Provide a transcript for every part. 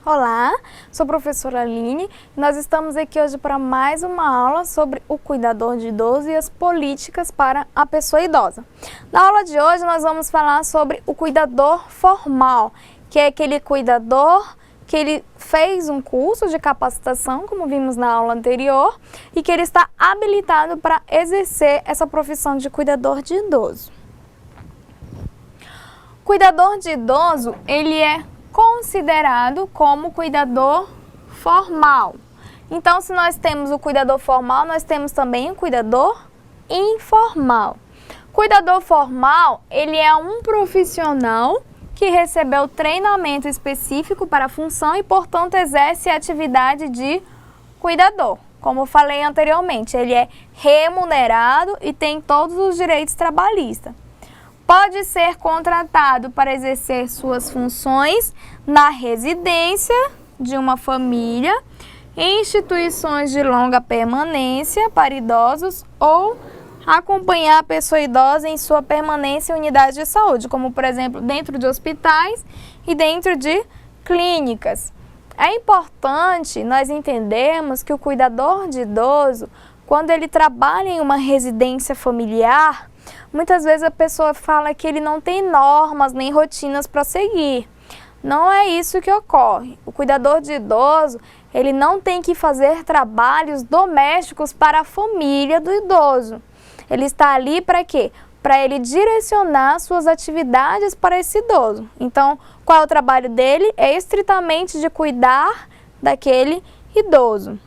Olá, sou a professora Aline e nós estamos aqui hoje para mais uma aula sobre o cuidador de idoso e as políticas para a pessoa idosa. Na aula de hoje nós vamos falar sobre o cuidador formal, que é aquele cuidador que ele fez um curso de capacitação, como vimos na aula anterior, e que ele está habilitado para exercer essa profissão de cuidador de idoso. Cuidador de idoso, ele é considerado como cuidador formal. Então, se nós temos o cuidador formal, nós temos também o cuidador informal. Cuidador formal, ele é um profissional que recebeu treinamento específico para a função e, portanto, exerce a atividade de cuidador. Como eu falei anteriormente, ele é remunerado e tem todos os direitos trabalhistas. Pode ser contratado para exercer suas funções na residência de uma família, em instituições de longa permanência para idosos ou acompanhar a pessoa idosa em sua permanência em unidade de saúde, como, por exemplo, dentro de hospitais e dentro de clínicas. É importante nós entendermos que o cuidador de idoso, quando ele trabalha em uma residência familiar, muitas vezes a pessoa fala que ele não tem normas nem rotinas para seguir. Não é isso que ocorre. O cuidador de idoso, ele não tem que fazer trabalhos domésticos para a família do idoso. Ele está ali para quê? Para ele direcionar suas atividades para esse idoso. Então, qual é o trabalho dele? É estritamente de cuidar daquele idoso.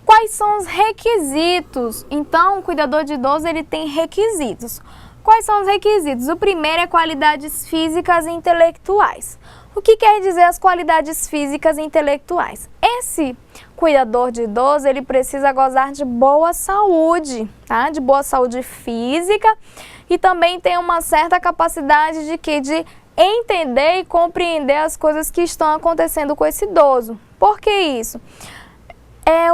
Quais são os requisitos? Então, o cuidador de idoso, ele tem requisitos. Quais são os requisitos? O primeiro é qualidades físicas e intelectuais. O que quer dizer as qualidades físicas e intelectuais? Esse cuidador de idoso, ele precisa gozar de boa saúde, tá? De boa saúde física e também tem uma certa capacidade de quê? De entender e compreender as coisas que estão acontecendo com esse idoso. Por que isso?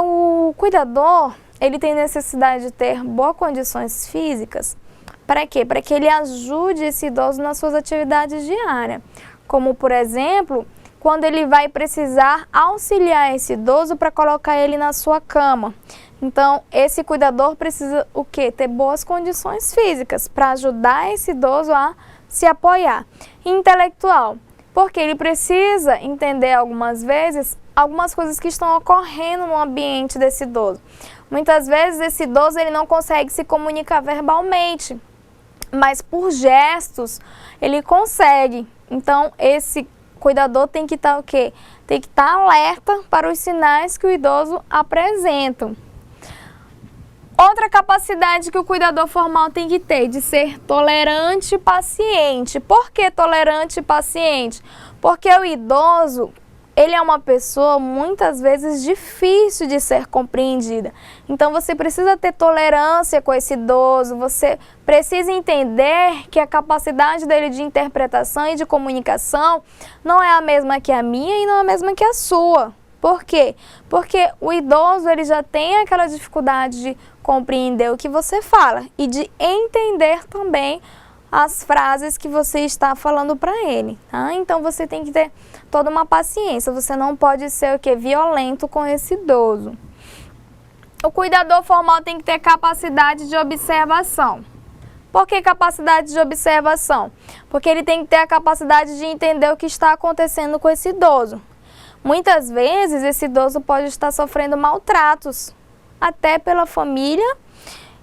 O cuidador, ele tem necessidade de ter boas condições físicas. Para quê? Para que ele ajude esse idoso nas suas atividades diárias. Como, por exemplo, quando ele vai precisar auxiliar esse idoso para colocar ele na sua cama. Então, esse cuidador precisa o quê? Ter boas condições físicas para ajudar esse idoso a se apoiar. Intelectual, porque ele precisa entender algumas vezes algumas coisas que estão ocorrendo no ambiente desse idoso. Muitas vezes esse idoso ele não consegue se comunicar verbalmente, mas por gestos ele consegue. Então esse cuidador tem que estar o quê? Tem que estar alerta para os sinais que o idoso apresenta. Outra capacidade que o cuidador formal tem que ter, de ser tolerante e paciente. Por que tolerante e paciente? Porque o idoso, ele é uma pessoa muitas vezes difícil de ser compreendida. Então você precisa ter tolerância com esse idoso, você precisa entender que a capacidade dele de interpretação e de comunicação não é a mesma que a minha e não é a mesma que a sua. Por quê? Porque o idoso ele já tem aquela dificuldade de compreender o que você fala e de entender também as frases que você está falando para ele, tá? Então você tem que ter toda uma paciência, você não pode ser o quê? Violento com esse idoso. O cuidador formal tem que ter capacidade de observação. Por que capacidade de observação? Porque ele tem que ter a capacidade de entender o que está acontecendo com esse idoso. Muitas vezes esse idoso pode estar sofrendo maltratos, até pela família.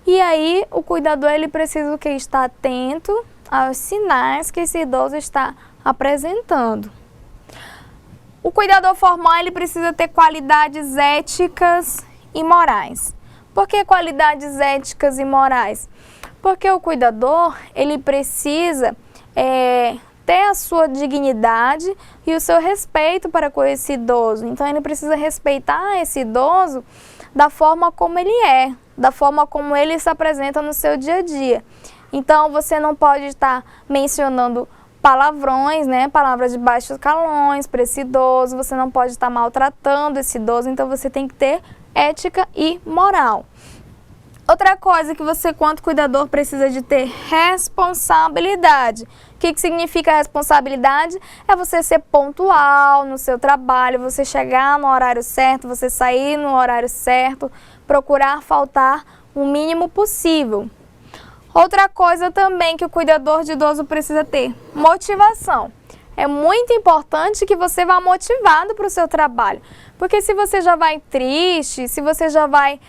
E aí, o cuidador ele precisa estar atento aos sinais que esse idoso está apresentando. O cuidador formal ele precisa ter qualidades éticas e morais. Por que qualidades éticas e morais? Porque o cuidador ele precisa ter a sua dignidade e o seu respeito para com esse idoso. Então, ele precisa respeitar esse idoso da forma como ele é, da forma como ele se apresenta no seu dia a dia. Então, você não pode estar mencionando palavrões, né? Palavras de baixos calões para esse idoso, você não pode estar maltratando esse idoso, então você tem que ter ética e moral. Outra coisa que você, quanto cuidador, precisa de ter responsabilidade. O que significa responsabilidade? É você ser pontual no seu trabalho, você chegar no horário certo, você sair no horário certo, procurar faltar o mínimo possível. Outra coisa também que o cuidador de idoso precisa ter, motivação. É muito importante que você vá motivado para o seu trabalho. Porque se você já vai triste, se você já vai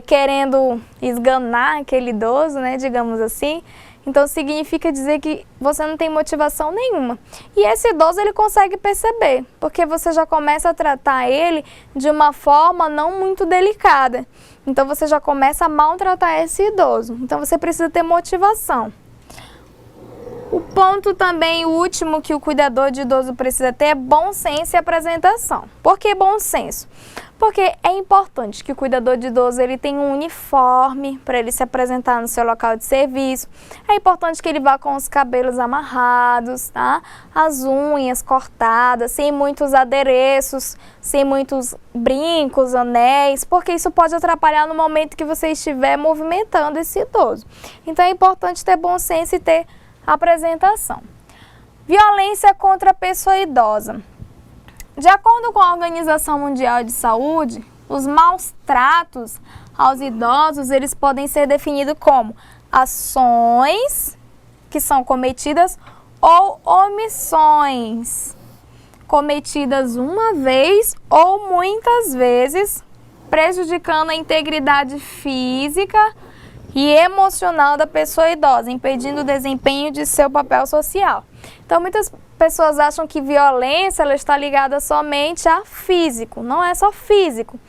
querendo esganar aquele idoso, né, digamos assim, então significa dizer que você não tem motivação nenhuma. E esse idoso ele consegue perceber, porque você já começa a tratar ele de uma forma não muito delicada. Então você já começa a maltratar esse idoso. Então você precisa ter motivação. O ponto também, o último que o cuidador de idoso precisa ter é bom senso e apresentação. Por que bom senso? Porque é importante que o cuidador de idoso ele tenha um uniforme para ele se apresentar no seu local de serviço. É importante que ele vá com os cabelos amarrados, tá? As unhas cortadas, sem muitos adereços, sem muitos brincos, anéis, porque isso pode atrapalhar no momento que você estiver movimentando esse idoso. Então é importante ter bom senso e ter apresentação. Violência contra a pessoa idosa. De acordo com a Organização Mundial de Saúde, os maus tratos aos idosos, eles podem ser definidos como ações que são cometidas ou omissões cometidas uma vez ou muitas vezes, prejudicando a integridade física e emocional da pessoa idosa, impedindo o desempenho de seu papel social. Então, muitas pessoas acham que violência ela está ligada somente a físico. Não é só físico.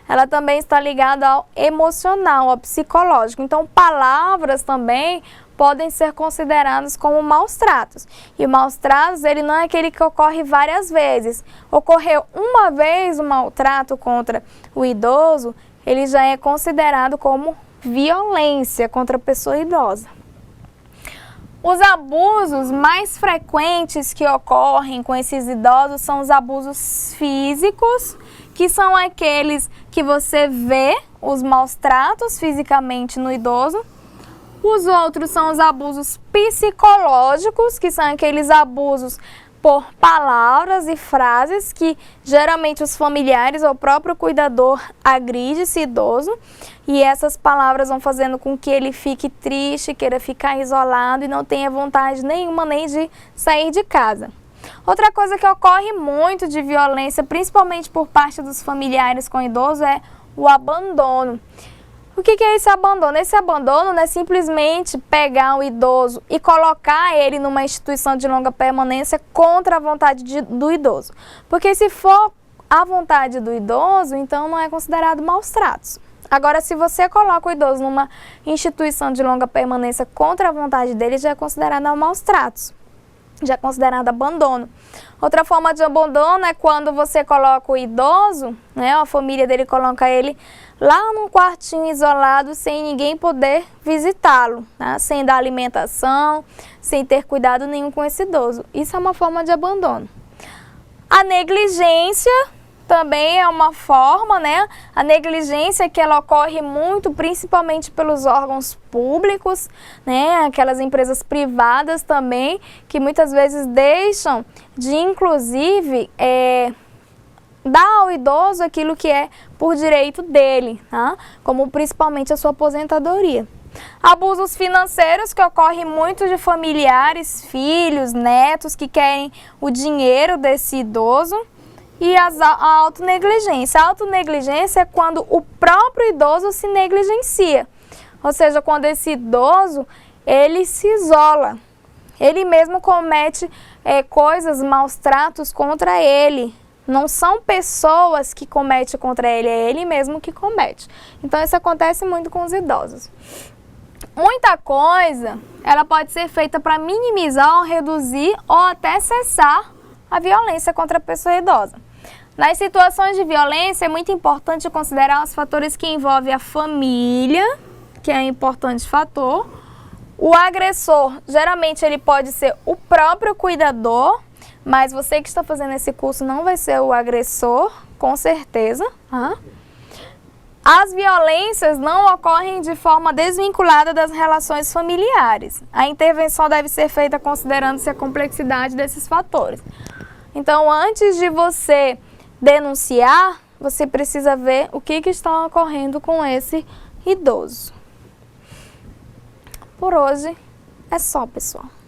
Ela também está ligada ao emocional, ao psicológico. Então, palavras também podem ser consideradas como maus tratos. E maus tratos, ele não é aquele que ocorre várias vezes. Ocorreu uma vez um maltrato contra o idoso, ele já é considerado como violência contra a pessoa idosa. Os abusos mais frequentes que ocorrem com esses idosos são os abusos físicos, que são aqueles que você vê os maus tratos fisicamente no idoso. Os outros são os abusos psicológicos, que são aqueles abusos por palavras e frases que geralmente os familiares ou o próprio cuidador agride esse idoso, e essas palavras vão fazendo com que ele fique triste, queira ficar isolado e não tenha vontade nenhuma nem de sair de casa. Outra coisa que ocorre muito de violência, principalmente por parte dos familiares com idoso, é o abandono. O que é esse abandono? Esse abandono não é simplesmente pegar o idoso e colocar ele numa instituição de longa permanência contra a vontade do idoso. Porque se for a vontade do idoso, então não é considerado maus tratos. Agora, se você coloca o idoso numa instituição de longa permanência contra a vontade dele, já é considerado maus tratos. Já é considerado abandono. Outra forma de abandono é quando você coloca o idoso, né, a família dele coloca ele lá num quartinho isolado, sem ninguém poder visitá-lo, né, sem dar alimentação, sem ter cuidado nenhum com esse idoso. Isso é uma forma de abandono. A negligência também é uma forma, né? A negligência que ela ocorre muito, principalmente pelos órgãos públicos, né? Aquelas empresas privadas também, que muitas vezes deixam de, inclusive, dar ao idoso aquilo que é por direito dele, tá? Como principalmente a sua aposentadoria. Abusos financeiros que ocorrem muito de familiares, filhos, netos que querem o dinheiro desse idoso. E a autonegligência. A autonegligência é quando o próprio idoso se negligencia. Ou seja, quando esse idoso, ele se isola. Ele mesmo comete coisas, maus tratos contra ele. Não são pessoas que cometem contra ele, é ele mesmo que comete. Então isso acontece muito com os idosos. Muita coisa, ela pode ser feita para minimizar ou reduzir ou até cessar a violência contra a pessoa idosa. Nas situações de violência, é muito importante considerar os fatores que envolvem a família, que é um importante fator. O agressor, geralmente, ele pode ser o próprio cuidador, mas você que está fazendo esse curso não vai ser o agressor, com certeza. As violências não ocorrem de forma desvinculada das relações familiares. A intervenção deve ser feita considerando-se a complexidade desses fatores. Então, antes de você denunciar, você precisa ver o que está ocorrendo com esse idoso. Por hoje é só, pessoal.